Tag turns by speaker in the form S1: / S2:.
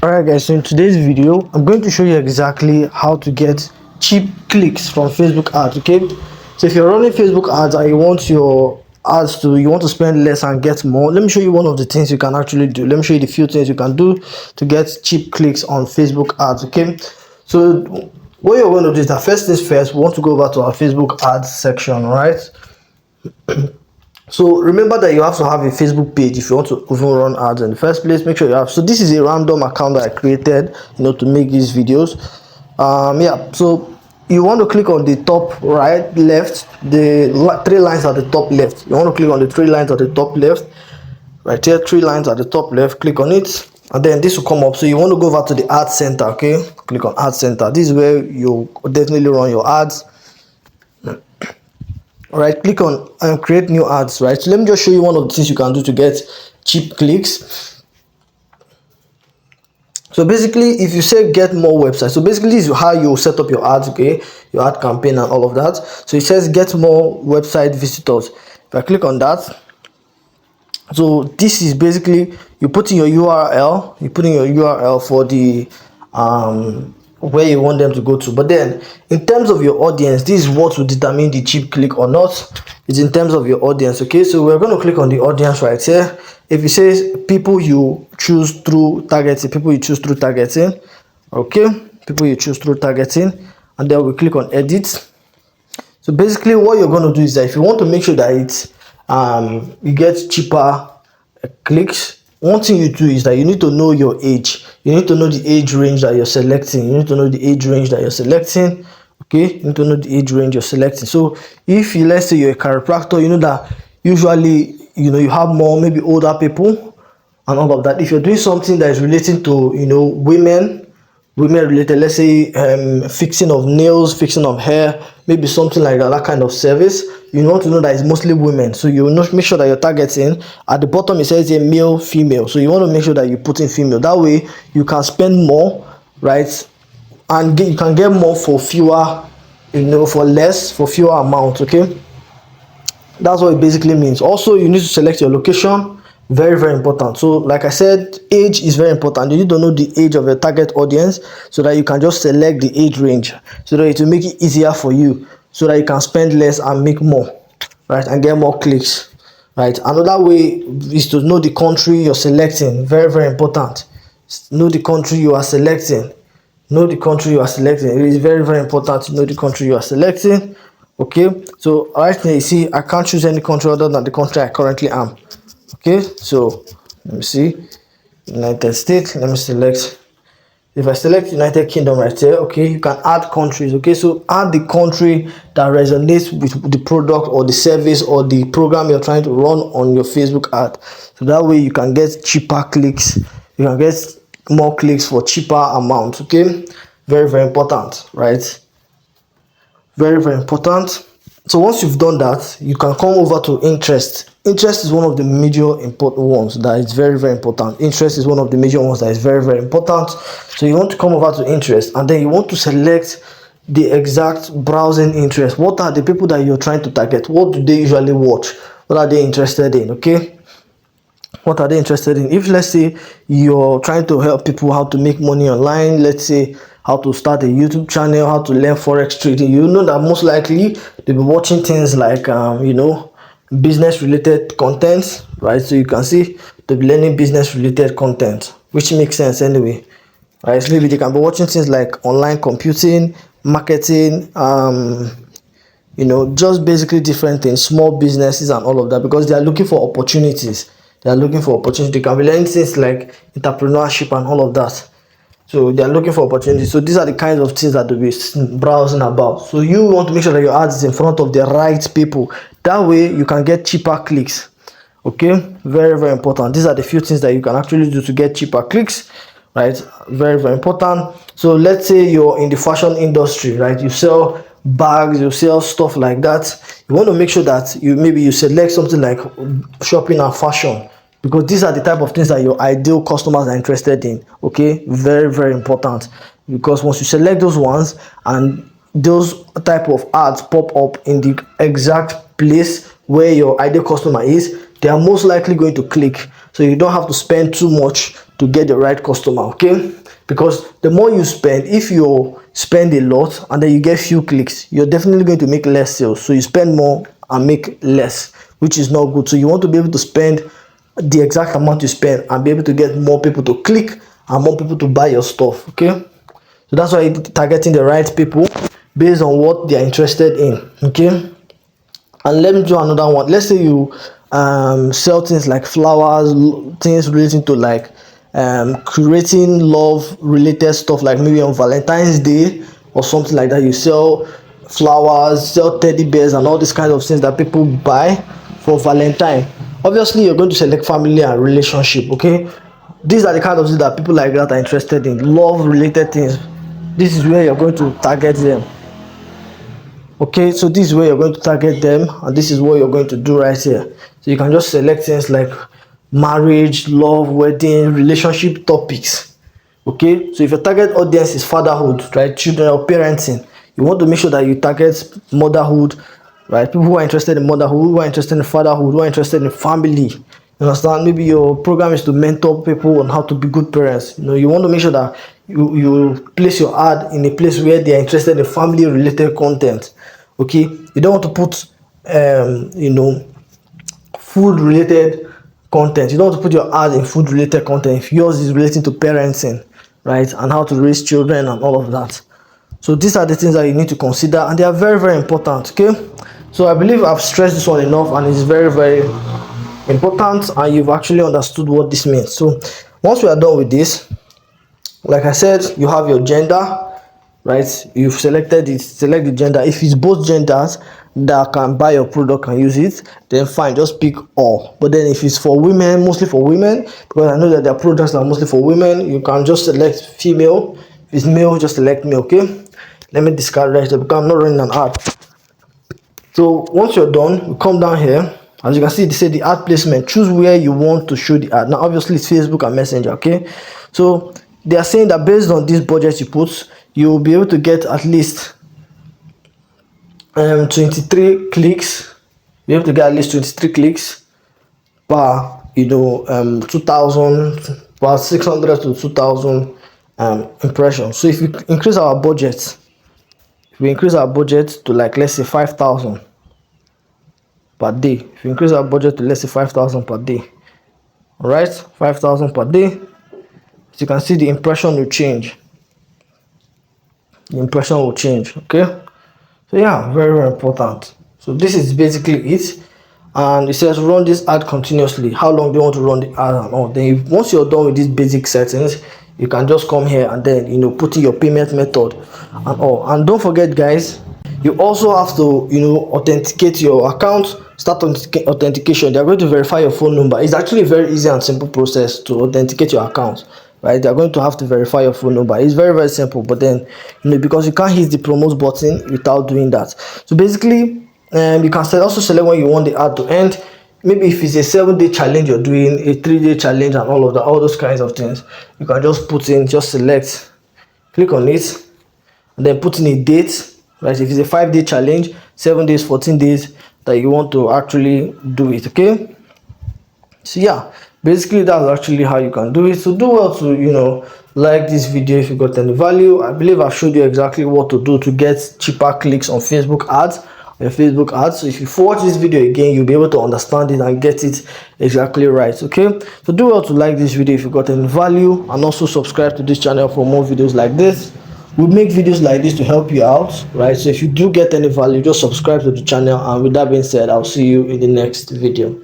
S1: Alright guys, so in today's video I'm going to show you exactly how to get cheap clicks from Facebook ads. Okay, so if you're running Facebook ads and you want your ads to spend less and get more, let me show you one of the things you can actually do. Let me show you the few things you can do to get cheap clicks on Facebook ads. Okay, so what you're going to do is that first things first, we want to go over to our Facebook ads section. All right, so remember that you have to have a Facebook page if you want to even run ads in the first place. Make sure you have. So this is a random account that I created, to make these videos. Yeah, so you want to click on the top right left, the three lines at the top left. You want to click on the three lines at the top left, right here, three lines at the top left. Click on it, and then this will come up. So you want to go over to the ad center. Okay, click on ad center. This is where you definitely run your ads. All right, click on create new ads. Right, so let me just show you one of the things you can do to get cheap clicks. So basically, if you say get more websites, so basically this is how you set up your ads, okay, your ad campaign and all of that. So it says get more website visitors. If I click on that, so this is basically you put in your URL, for the where you want them to go to. But then in terms of your audience, this is what will determine the cheap click or not. It's in terms of your audience. Okay, so we're going to click on the audience right here. If it says people you choose through targeting, okay, people you choose through targeting, and then we click on edit. So basically what you're going to do is that if you want to make sure that it's you get cheaper clicks, one thing you do is that you need to know your age. You need to know the age range that you're selecting. Okay, you need to know the age range you're selecting. So if you, let's say you're a chiropractor, you know that usually you have more maybe older people and all of that. If you're doing something that is relating to women related, let's say fixing of nails, fixing of hair, maybe something like that kind of service, you want to know that it's mostly women. So you want to make sure that you're targeting. At the bottom it says a male, female, so you want to make sure that you put in female. That way you can spend more, right, and you can get more for fewer, for fewer amount. Okay, that's what it basically means. Also, you need to select your location. Very, very important. So like I said, age is very important. You need to know the age of your target audience so that you can just select the age range, so that it will make it easier for you, so that you can spend less and make more, right, and get more clicks, right. Another way is to know the country you're selecting. Very, very important. Know the country you are selecting. It is very, very important to know the country you are selecting. Okay, so right now you see I can't choose any country other than the country I currently am. Okay, so let me see, United States. Let me select. If I select United Kingdom right here, okay, you can add countries. Okay, so add the country that resonates with the product or the service or the program you're trying to run on your Facebook ad. So that way you can get cheaper clicks. You can get more clicks for cheaper amounts. Okay, very, very important, right? Very, very important. So once you've done that, you can come over to interest. Interest is one of the major important ones that is very, very important. Interest is one of the major ones that is very, very important. So you want to come over to interest, and then you want to select the exact browsing interest. What are the people that you're trying to target? What do they usually watch? What are they interested in? Okay, what are they interested in? If, let's say, you're trying to help people how to make money online, let's say how to start a YouTube channel, how to learn forex trading, you know that most likely they'll be watching things like business related content, right? So you can see they'll be learning business related content, which makes sense anyway, right? So maybe they can be watching things like online computing, marketing, just basically different things, small businesses and all of that, because they are looking for opportunities. They can be learning things like entrepreneurship and all of that. So they are looking for opportunities. So these are the kinds of things that they'll be browsing about. So you want to make sure that your ads is in front of the right people. That way you can get cheaper clicks. Okay, very, very important. These are the few things that you can actually do to get cheaper clicks, right? Very, very important. So let's say you're in the fashion industry, right? You sell bags, you sell stuff like that. You want to make sure that you select something like shopping and fashion, because these are the type of things that your ideal customers are interested in. Okay, very, very important, because once you select those ones and those type of ads pop up in the exact place where your ideal customer is, they are most likely going to click. So you don't have to spend too much to get the right customer. Okay, because the more you spend, if you spend a lot and then you get few clicks, you're definitely going to make less sales. So you spend more and make less, which is not good. So you want to be able to spend the exact amount you spend and be able to get more people to click and more people to buy your stuff. Okay, so that's why you're targeting the right people based on what they are interested in. Okay, and let me do another one. Let's say you sell things like flowers, things relating to like creating love related stuff, like maybe on Valentine's Day or something like that. You sell flowers, sell teddy bears and all these kinds of things that people buy for Valentine. Obviously you're going to select family and relationship. Okay, these are the kind of things that people like that are interested in, love related things. This is where you're going to target them. Okay, so this is where you're going to target them, and this is what you're going to do right here. So you can just select things like marriage, love, wedding, relationship topics. Okay, so if your target audience is fatherhood, right, children or parenting, you want to make sure that you target motherhood, right, people who are interested in motherhood, who are interested in fatherhood, who are interested in family. You understand? Maybe your program is to mentor people on how to be good parents. You want to make sure that you place your ad in a place where they are interested in family related content. Okay, you don't want to put food related content. You don't want to put your ad in food related content if yours is relating to parenting, right, and how to raise children and all of that. So these are the things that you need to consider, and they are very, very important. Okay, so I believe I've stressed this one enough, and it's very, very important, and you've actually understood what this means. So once we are done with this, like I said, you have your gender, right? You've selected it. Select the gender. If it's both genders that can buy your product and use it, then fine, just pick all. But then if it's for women, mostly for women, because I know that their products are mostly for women, you can just select female. If it's male, just select male. Okay, let me discard right there because I'm not running an ad. So once you're done, you come down here. As you can see, they say the ad placement. Choose where you want to show the ad. Now obviously it's Facebook and Messenger. Okay, so they are saying that based on this budget you put, you will be able to get at least 23 clicks. Be able to get at least 23 clicks per 2,000 per 600 to 2,000 impressions. So if we increase our budget, to like, let's say 5,000 per day. If you increase our budget to, let's say, 5,000 per day, all right, 5,000 per day, as you can see, the impression will change. Okay, so yeah, very, very important. So this is basically it, and it says run this ad continuously. How long do you want to run the ad and all? Then once you're done with these basic settings, you can just come here and then put in your payment method and all. And don't forget, guys, you also have to authenticate your account. Start authentication. They are going to verify your phone number. It's actually a very easy and simple process to authenticate your account, right? They are going to have to verify your phone number. It's very, very simple, but then because you can't hit the promote button without doing that. So basically, you can also select when you want the ad to end. Maybe if it's a 7-day challenge you're doing, a 3-day challenge and all of that, all those kinds of things, you can just select, click on it, and then put in a date, right? If it's a 5-day challenge, 7 days, 14 days that you want to actually do it. Okay, so yeah, basically that's actually how you can do it. So do well to like this video if you got any value. I believe I've showed you exactly what to do to get cheaper clicks on Facebook ads. So if you watch this video again, you'll be able to understand it and get it exactly right. Okay, so do well to like this video if you got any value, and also subscribe to this channel for more videos like this. We make videos like this to help you out, right? So if you do get any value, just subscribe to the channel, and with that being said, I'll see you in the next video.